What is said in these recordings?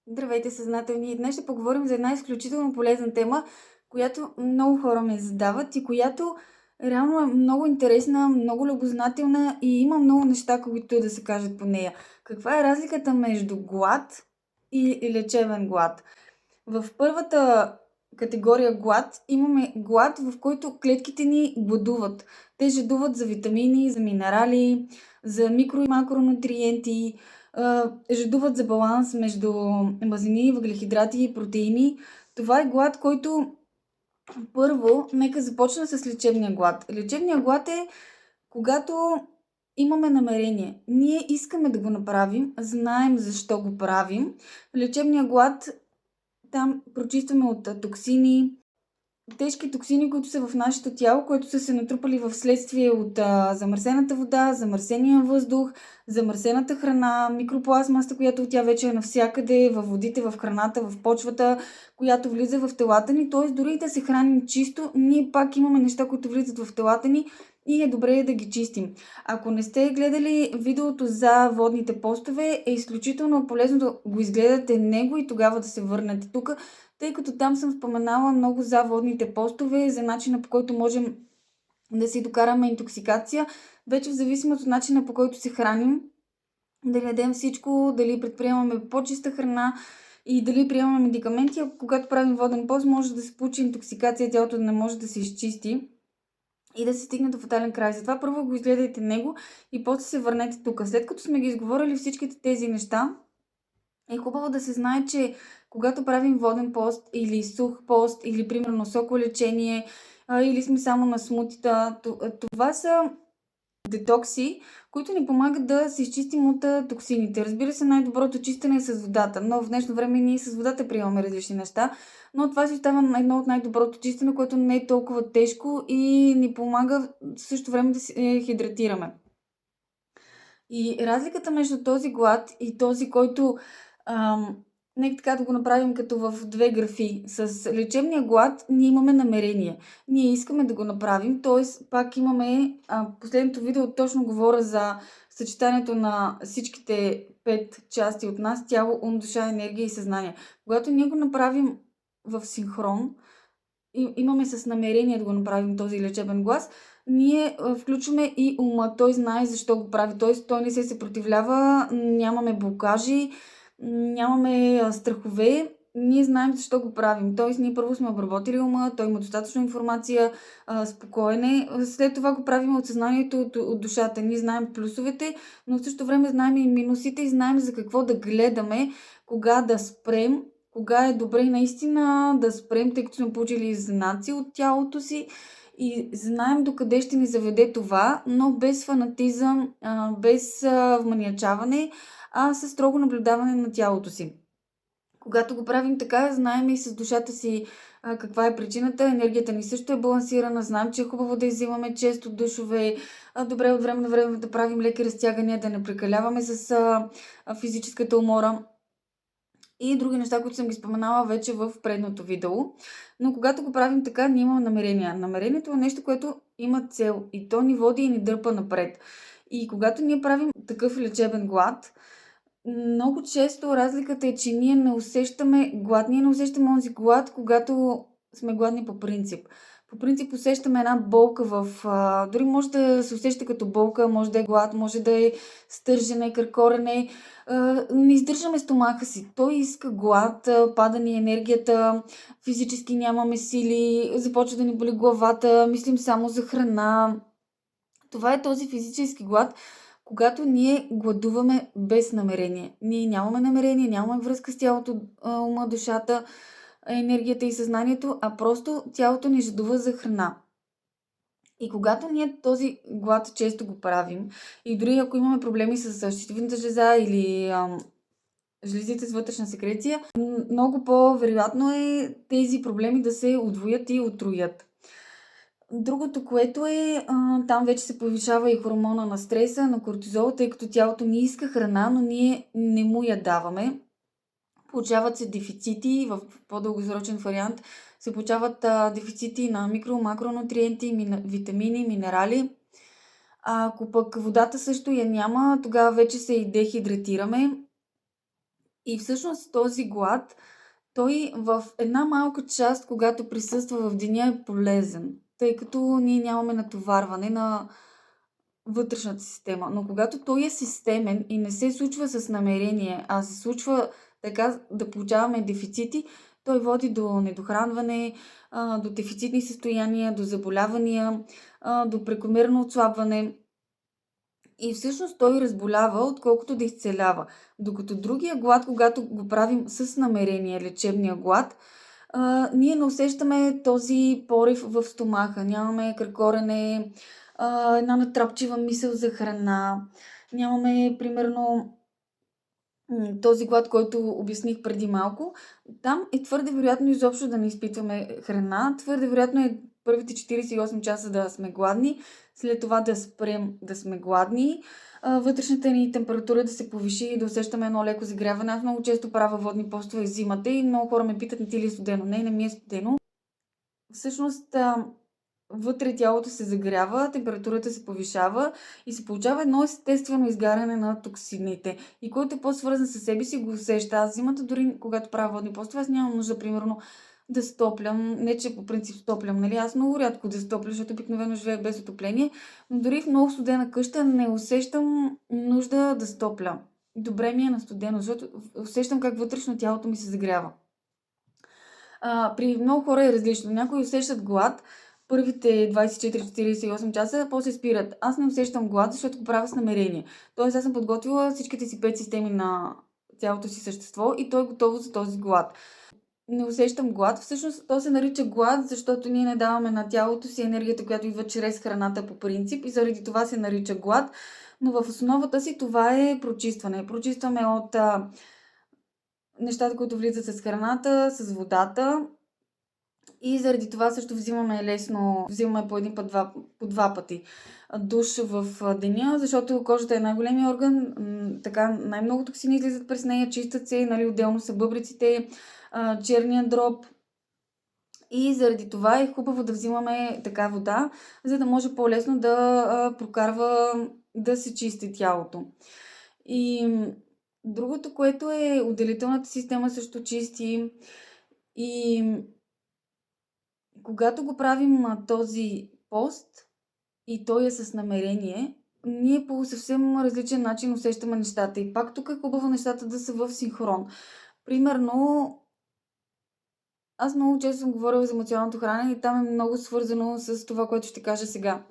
Здравейте, съзнателни! Днес ще поговорим за една изключително полезна тема, която много хора ме задават и която реално е много интересна, много любознателна и има много неща, които да се кажат по нея. Каква е разликата между глад и лечебен глад? В първата категория глад имаме глад, в който клетките ни гладуват. Те жадуват за витамини, за минерали, за микро и макронутриенти, жадуват за баланс между мазнини, въглехидрати и протеини. Това е глад, който първо, нека започна с лечебния глад. Лечебният глад е когато имаме намерение. Ние искаме да го направим, знаем защо го правим. Лечебният глад там прочистваме от токсини, тежки токсини, които са в нашето тяло, които са се натрупали в следствие от замърсената вода, замърсения въздух, замърсената храна, микропластмаса, която тя вече е навсякъде, във водите, в храната, в почвата, която влиза в телата ни. Т.е. дори да се храним чисто, ние пак имаме неща, които влизат в телата ни и е добре да ги чистим. Ако не сте гледали видеото за водните постове, е изключително полезно да го изгледате него и тогава да се върнете тук, тъй като там съм споменала много за водните постове, за начина по който можем да си докараме интоксикация, вече в зависимост от начина по който се храним, дали ядем всичко, дали предприемаме по-чиста храна и дали приемаме медикаменти. А когато правим воден пост, може да се получи интоксикация, тялото да не може да се изчисти и да се стигне до фатален край. Затова първо го изгледайте него и после се върнете тук. След като сме ги изговорили всичките тези неща, е хубаво да се знае, че когато правим воден пост или сух пост, или примерно соковлечение, или сме само на смутита, това са детокси, които ни помагат да се изчистим от токсините. Разбира се, най-доброто чистене е с водата, но в днешно време ние с водата приемаме различни неща, но това си остава едно от най-доброто чистене, което не е толкова тежко и ни помага в същото време да се хидратираме. И разликата между този глад и този, който нека така да го направим като в две графи. С лечебния глад ние имаме намерение. Ние искаме да го направим, т.е. пак имаме, последното видео точно говоря за съчетанието на всичките 5 части от нас: тяло, ум, душа, енергия и съзнание. Когато ние го направим в синхрон, имаме с намерение да го направим този лечебен глас, ние включваме и ума. Той знае защо го прави. Т.е. той не се съпротивлява, нямаме блокажи, нямаме страхове. Ние знаем защо го правим. Т.е. ние първо сме обработили ума, той има достатъчно информация, спокоен е. След това го правим от съзнанието, от душата. Ние знаем плюсовете, но в същото време знаем и минусите и знаем за какво да гледаме, кога да спрем, кога е добре наистина да спрем, тъй като сме получили знаци от тялото си и знаем докъде ще ни заведе това, но без фанатизъм, без вманиачаване, а със строго наблюдаване на тялото си. Когато го правим така, знаем и с душата си каква е причината. Енергията ни също е балансирана. Знаем, че е хубаво да взимаме често душове. Добре от време на време да правим леки разтягания, да не прекаляваме с физическата умора и други неща, които съм ги споменала вече в предното видео. Но когато го правим така, ние имаме намерение. Намерението е нещо, което има цел и то ни води и ни дърпа напред. И когато ние правим такъв лечебен глад, много често разликата е, че ние не усещаме глад. Ние не усещаме този глад, когато сме гладни по принцип. По принцип усещаме една болка дори може да се усеща като болка, може да е глад, може да е стържене, къркорене. Не издържаме стомаха си. Той иска глад, пада ни енергията, физически нямаме сили, започва да ни боли главата, мислим само за храна. Това е този физически глад, когато ние гладуваме без намерение. Ние нямаме намерение, нямаме връзка с тялото, ума, душата, енергията и съзнанието, а просто тялото ни жадува за храна. И когато ние този глад често го правим, и дори ако имаме проблеми с щитовидната жлеза или жлезите с вътрешна секреция, много по-вероятно е тези проблеми да се удвоят и утроят. Другото, което е, там вече се повишава и хормона на стреса, на кортизола, тъй като тялото ни иска храна, но ние не му я даваме. Получават се дефицити, в по-дългосрочен вариант се получават дефицити на микро, макронутриенти, витамини, минерали. Ако пък водата също я няма, тогава вече се и дехидратираме. И всъщност този глад, той в една малка част, когато присъства в деня, е полезен, тъй като ние нямаме натоварване на вътрешната система. Но когато той е системен и не се случва с намерение, а се случва така да получаваме дефицити, той води до недохранване, до дефицитни състояния, до заболявания, до прекомерно отслабване. И всъщност той разболява, отколкото да изцелява. Докато другия глад, когато го правим с намерение, лечебния глад, ние не усещаме този порив в стомаха, нямаме кръкорене, една натрапчива мисъл за храна, нямаме примерно този глад, който обясних преди малко. Там е твърде вероятно изобщо да не изпитваме храна, твърде вероятно е първите 48 часа да сме гладни, след това да спрем да сме гладни, вътрешната ни температура да се повиши и да усещаме едно леко загряване. Аз много често правя водни постове зимата и много хора ме питат: не ти ли е студено? Не, не ми е студено. Всъщност, вътре тялото се загрява, температурата се повишава и се получава едно естествено изгаряне на токсините. И който е по-свързан със себе си, го усеща. Аз зимата, дори когато правя водни постове, аз нямам нужда, примерно, да стоплям. Не, че по принцип стоплям, нали? Аз много рядко да стопля, защото обикновено живея без отопление, но дори в много студена къща не усещам нужда да стопля. Добре ми е на студено, защото усещам как вътрешно тялото ми се загрява. При много хора е различно. Някои усещат глад първите 24-48 часа, после спират. Аз не усещам глад, защото го правя с намерение. Тоест аз съм подготвила всичките си 5 системи на цялото си същество и то е готово за този глад. Не усещам глад. Всъщност то се нарича глад, защото ние не даваме на тялото си енергията, която идва чрез храната по принцип, и заради това се нарича глад. Но в основата си това е прочистване. Прочистваме от нещата, които влизат с храната, с водата, и заради това също взимаме по един път, по два пъти душ в деня, защото кожата е най-големия орган, така най-много токсини излизат през нея, чистят се, нали, отделно са бъбреците, черния дроб. И заради това е хубаво да взимаме така вода, за да може по-лесно да прокарва, да се чисти тялото. И другото, което е отделителната система, също чисти. И когато го правим този пост и той е с намерение, ние по съвсем различен начин усещаме нещата. И пак тук е хубаво нещата да са в синхрон. Примерно, аз много често съм говорила за емоционалното хранене и там е много свързано с това, което ще кажа сега.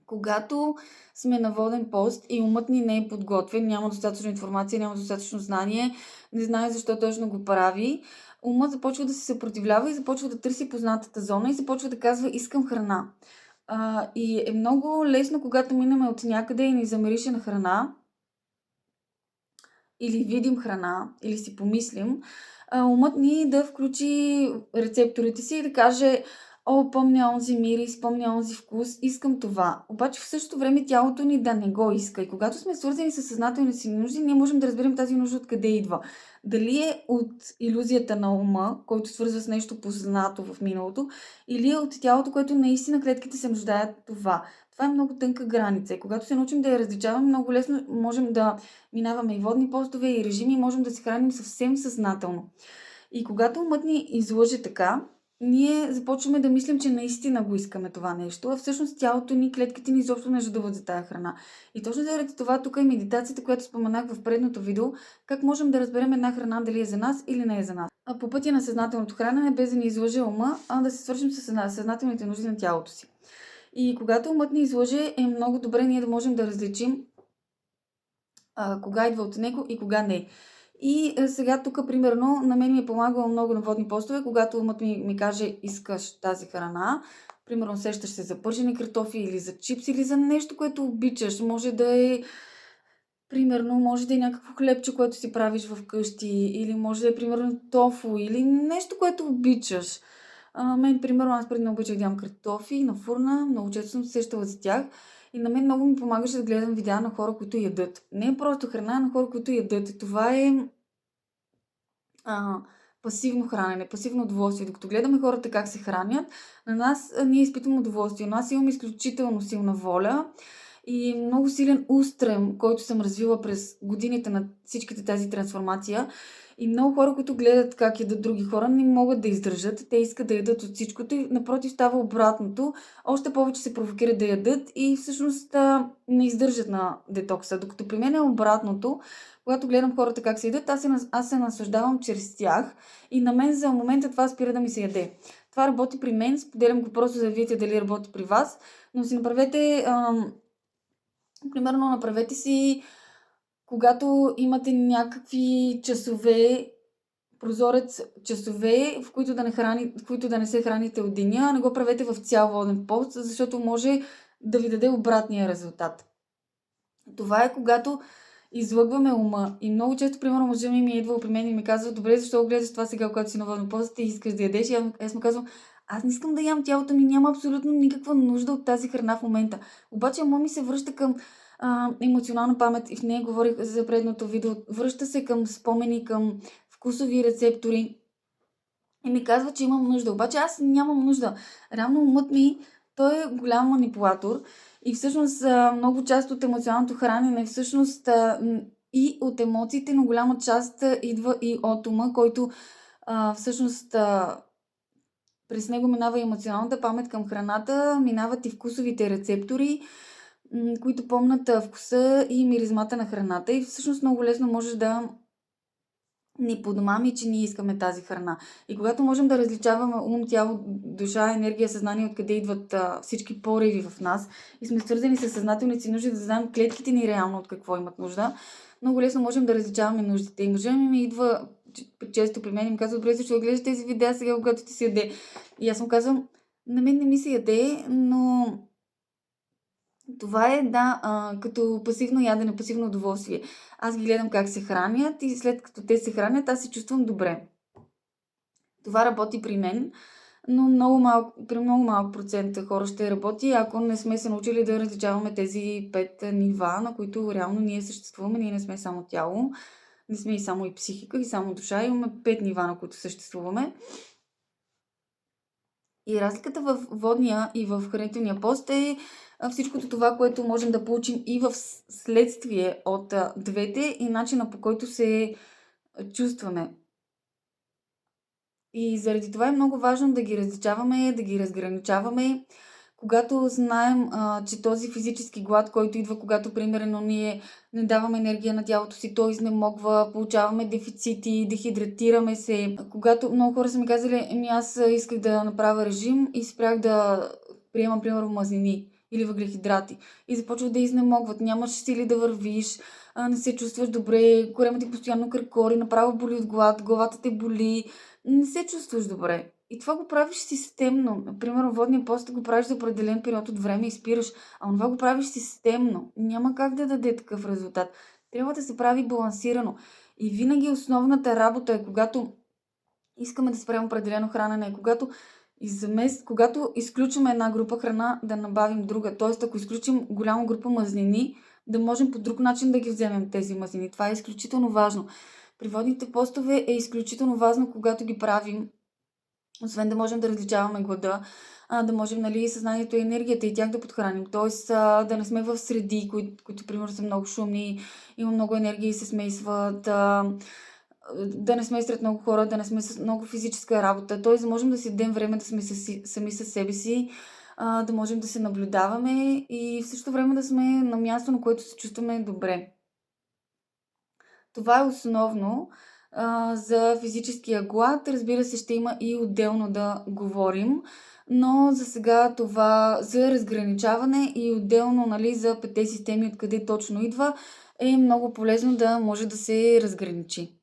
Когато сме на воден пост и умът ни не е подготвен, няма достатъчно информация, няма достатъчно знание, не знае защо точно го прави, умът започва да се съпротивлява и започва да търси познатата зона и започва да казва: искам храна. И е много лесно, когато минем от някъде и ни замирише на храна, или видим храна, или си помислим, умът ни да включи рецепторите си и да каже: о, помня онзи мирис, помня онзи вкус, искам това. Обаче в същото време тялото ни да не го иска. И когато сме свързани с съзнателните си нужди, ние можем да разберем тази нужда откъде идва. Дали е от илюзията на ума, който свързва с нещо познато в миналото, или е от тялото, което наистина клетките се нуждаят това. Това е много тънка граница. И когато се научим да я различаваме, много лесно можем да минаваме и водни постове, и режими, и можем да се храним съвсем съзнателно. И когато умът ни излъже така, ние започваме да мислим, че наистина го искаме това нещо, а всъщност тялото ни, клетките ни изобщо не жадуват за тая храна. И точно заради това тук е медитацията, която споменах в предното видео, как можем да разберем една храна дали е за нас или не е за нас. А по пътя на съзнателното хранене, без да ни излъже ума, а да се свършим с съзнателните нужди на тялото си. И когато умът ни излъже, е много добре ние да можем да различим кога идва от него и кога не. И сега тук, примерно, на мен ми е помагало много на водни постове, когато умът ми каже: искаш тази храна, примерно сещаш се за пържени картофи или за чипс или за нещо, което обичаш. Може да е, примерно, може да е някакво хлебче, което си правиш вкъщи, или може да е, примерно, тофу, или нещо, което обичаш. Мен, примерно, аз преди не обичах да ям картофи на фурна, много често съм се сещала за тях. И на мен много ми помагаше да гледам видеа на хора, които ядат. Не е просто храна, на хора, които ядат. И това е пасивно хранене, пасивно удоволствие. Докато гледаме хората как се хранят, на нас ние изпитваме удоволствие. У нас имаме изключително силна воля и много силен устрем, който съм развила през годините на всичките тази трансформация. И много хора, които гледат как ядат други хора, не могат да издържат. Те искат да ядат от всичкото и напротив става обратното. Още повече се провокират да ядат и всъщност не издържат на детокса. Докато при мен е обратното. Когато гледам хората как се ядат, аз се наслаждавам чрез тях и на мен за момента това спира да ми се яде. Това работи при мен, споделям го просто за да видите дали работи при вас, но си направете, примерно направете си, когато имате някакви часове, прозорец часове, в които да не се храните от деня, не го правете в цял воден пост, защото може да ви даде обратния резултат. Това е когато излъгваме ума. И много често, примерно, мъжа ми е идвал при мен и ми казва: добре, защо го гледаш това сега, когато си на воден пост и искаш да ядеш? И аз му казвам: аз не искам да ям, тялото ми няма абсолютно никаква нужда от тази храна в момента. Обаче ума ми се връща към емоционална памет и в нея говорих за предното видео. Връща се към спомени, към вкусови рецептори и ми казва, че имам нужда. Обаче аз нямам нужда. Реално умът ми, той е голям манипулатор и всъщност много част от емоционалното хранене всъщност и от емоциите, но голяма част идва и от ума, който всъщност през него минава и емоционалната памет към храната, минават и вкусовите рецептори, които помнят вкуса и миризмата на храната и всъщност много лесно можеш да ни подмами, че ние искаме тази храна. И когато можем да различаваме ум, тяло, душа, енергия, съзнание, откъде идват всички пориви в нас и сме свързани с съзнателните си нужди, да знаем клетките ни реално от какво имат нужда, много лесно можем да различаваме нуждите. И мъжът ми идва често при мен и ми казва: добре, защо гледаш тези видеа сега, когато ти се яде? И аз му казвам: на мен не ми се яде, но това е, като пасивно ядене, пасивно удоволствие. Аз ги гледам как се хранят и след като те се хранят, аз се чувствам добре. Това работи при мен, но при много малък процент хора ще работи, ако не сме се научили да различаваме тези 5 нива, на които реално ние съществуваме. Ние не сме само тяло, не сме и само и психика, и само душа. Имаме 5 нива, на които съществуваме. И разликата в водния и в хранителния пост е всичкото това, което можем да получим и в следствие от двете и начина, по който се чувстваме. И заради това е много важно да ги различаваме, да ги разграничаваме. Когато знаем, че този физически глад, който идва, когато примерно ние не даваме енергия на тялото си, той изнемогва, получаваме дефицити, дехидратираме се. Когато много хора са ми казали: аз исках да направя режим и спрях да приемам, примерно, мазнини или въглехидрати. И започват да изнемогват, нямаш сили да вървиш, не се чувстваш добре, корема ти постоянно кръкори, направо боли от глад, главата те боли, не се чувстваш добре. И това го правиш системно. Например, водния пост го правиш за определен период от време и спираш, а това го правиш системно. Няма как да даде такъв резултат. Трябва да се прави балансирано. И винаги основната работа е, когато искаме да спрем определено хранене, когато изключваме една група храна, да набавим друга. Тоест, ако изключим голяма група мазнини, да можем по друг начин да ги вземем тези мазнини. Това е изключително важно. При водните постове е изключително важно, когато ги правим, освен да можем да различаваме глада, да можем, съзнанието и енергията и тях да подхраним. Тоест да не сме в среди, които примерно са много шумни, има много енергия и се смесват, да не сме сред много хора, да не сме с много физическа работа. Тоест да можем да си дадем време да сме сами със себе си, да можем да се наблюдаваме и в същото време да сме на място, на което се чувстваме добре. Това е основно за физическия глад. Разбира се, ще има и отделно да говорим, но за сега това за разграничаване и отделно за 5 системи, откъде точно идва, е много полезно да може да се разграничи.